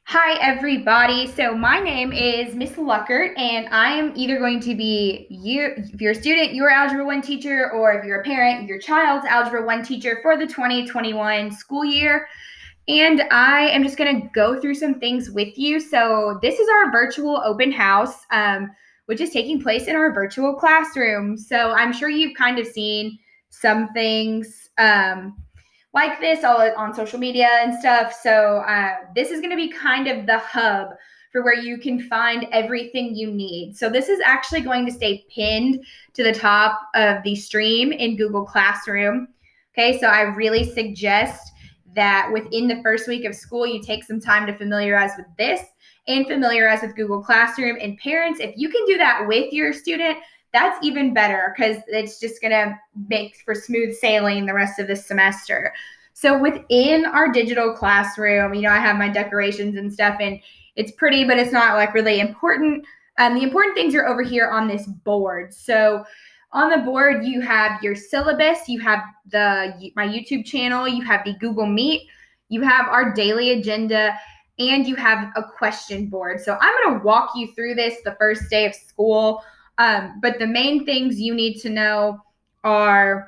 Hi, everybody. So my name is Miss Luckert, and I am either going to be you, if you're a student, your Algebra 1 teacher, or if you're a parent, your child's Algebra 1 teacher for the 2021 school year. And I am just going to go through some things with you. So this is our virtual open house, which is taking place in our virtual classroom. So I'm sure you've kind of seen some things. Like this all on social media and stuff. So this is going to be kind of the hub for where you can find everything you need. So this is actually going to stay pinned to the top of the stream in Google Classroom. Okay, so I really suggest that within the first week of school, you take some time to familiarize with this and familiarize with Google Classroom. And parents, if you can do that with your student, that's even better because it's just going to make for smooth sailing the rest of this semester. So within our digital classroom, I have my decorations and stuff, and it's pretty, but it's not like really important. The important things are over here on this board. So on the board, you have your syllabus, you have my YouTube channel, you have the Google Meet, you have our daily agenda, and you have a question board. So I'm going to walk you through this the first day of school. But the main things you need to know are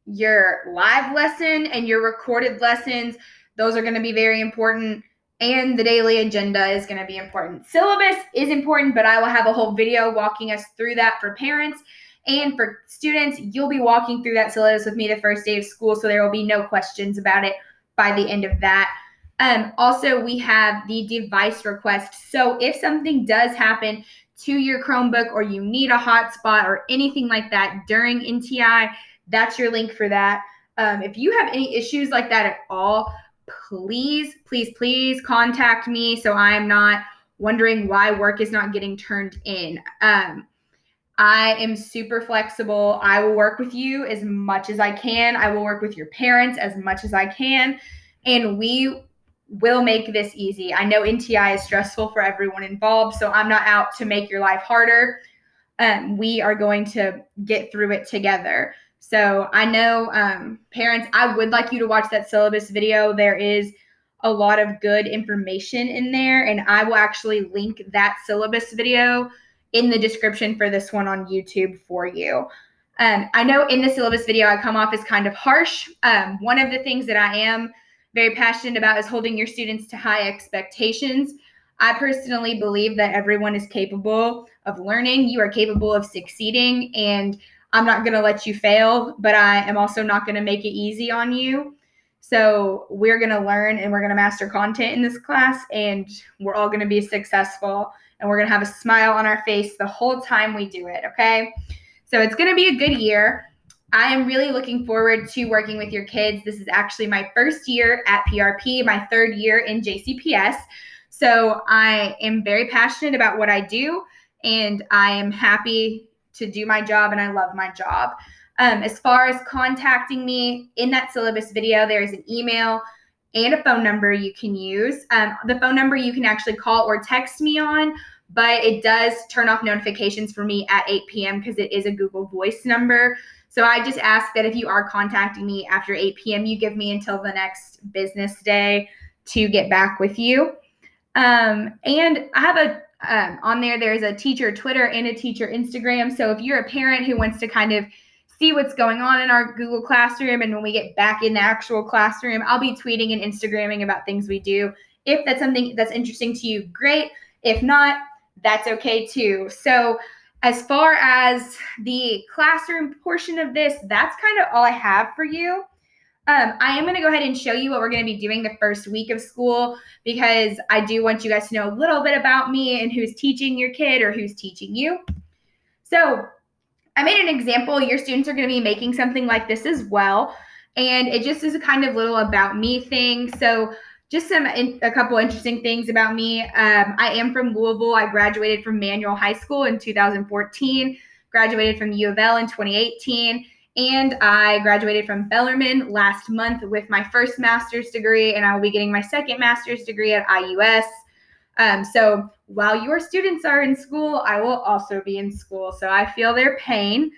your live lesson and your recorded lessons. Those are going to be very important. And the daily agenda is going to be important. Syllabus is important, but I will have a whole video walking us through that for parents. And for students, you'll be walking through that syllabus with me the first day of school, so there will be no questions about it by the end of that. Also, we have the device request. So if something does happen to your Chromebook or you need a hotspot or anything like that during NTI, that's your link for that. If you have any issues like that at all, please, please, please contact me so I'm not wondering why work is not getting turned in. I am super flexible. I will work with you as much as I can. I will work with your parents as much as I can. And we will make this easy. I know NTI is stressful for everyone involved, so I'm not out to make your life harder. We are going to get through it together. So I know parents, I would like you to watch that syllabus video. There is a lot of good information in there, and I will actually link that syllabus video in the description for this one on YouTube for you. I know in the syllabus video I come off as kind of harsh. One of the things that I am very passionate about is holding your students to high expectations. I personally believe that everyone is capable of learning. You are capable of succeeding, and I'm not going to let you fail, but I am also not going to make it easy on you. So we're going to learn and we're going to master content in this class, and we're all going to be successful, and we're going to have a smile on our face the whole time we do it, okay? So it's going to be a good year. I am really looking forward to working with your kids. This is actually my first year at PRP, my third year in JCPS. So I am very passionate about what I do, and I am happy to do my job, and I love my job. As far as contacting me, in that syllabus video, there is an email and a phone number you can use. The phone number you can actually call or text me on, but it does turn off notifications for me at 8 p.m. because it is a Google Voice number. So I just ask that if you are contacting me after 8 p.m., you give me until the next business day to get back with you. And I have on there's a teacher Twitter and a teacher Instagram. So if you're a parent who wants to kind of see what's going on in our Google Classroom, and when we get back in the actual classroom, I'll be tweeting and Instagramming about things we do. If that's something that's interesting to you, great. If not, that's okay too. So as far as the classroom portion of this, that's kind of all I have for you. I am going to go ahead and show you what we're going to be doing the first week of school, because I do want you guys to know a little bit about me and who's teaching your kid or who's teaching you. So I made an example. Your students are going to be making something like this as well. And it just is a kind of little about me thing. So just a couple interesting things about me. I am from Louisville. I graduated from Manual High School in 2014, graduated from U of L in 2018. And I graduated from Bellarmine last month with my first master's degree, and I will be getting my second master's degree at IUS. So while your students are in school, I will also be in school. So I feel their pain.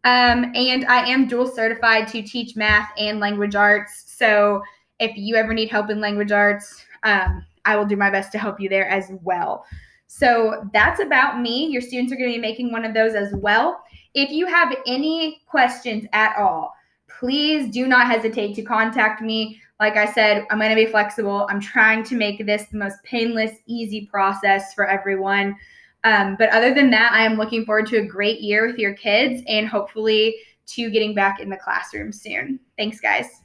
And I am dual certified to teach math and language arts. So if you ever need help in language arts, I will do my best to help you there as well. So that's about me. Your students are going to be making one of those as well. If you have any questions at all, please do not hesitate to contact me. Like I said, I'm going to be flexible. I'm trying to make this the most painless, easy process for everyone. But other than that, I am looking forward to a great year with your kids and hopefully to getting back in the classroom soon. Thanks, guys.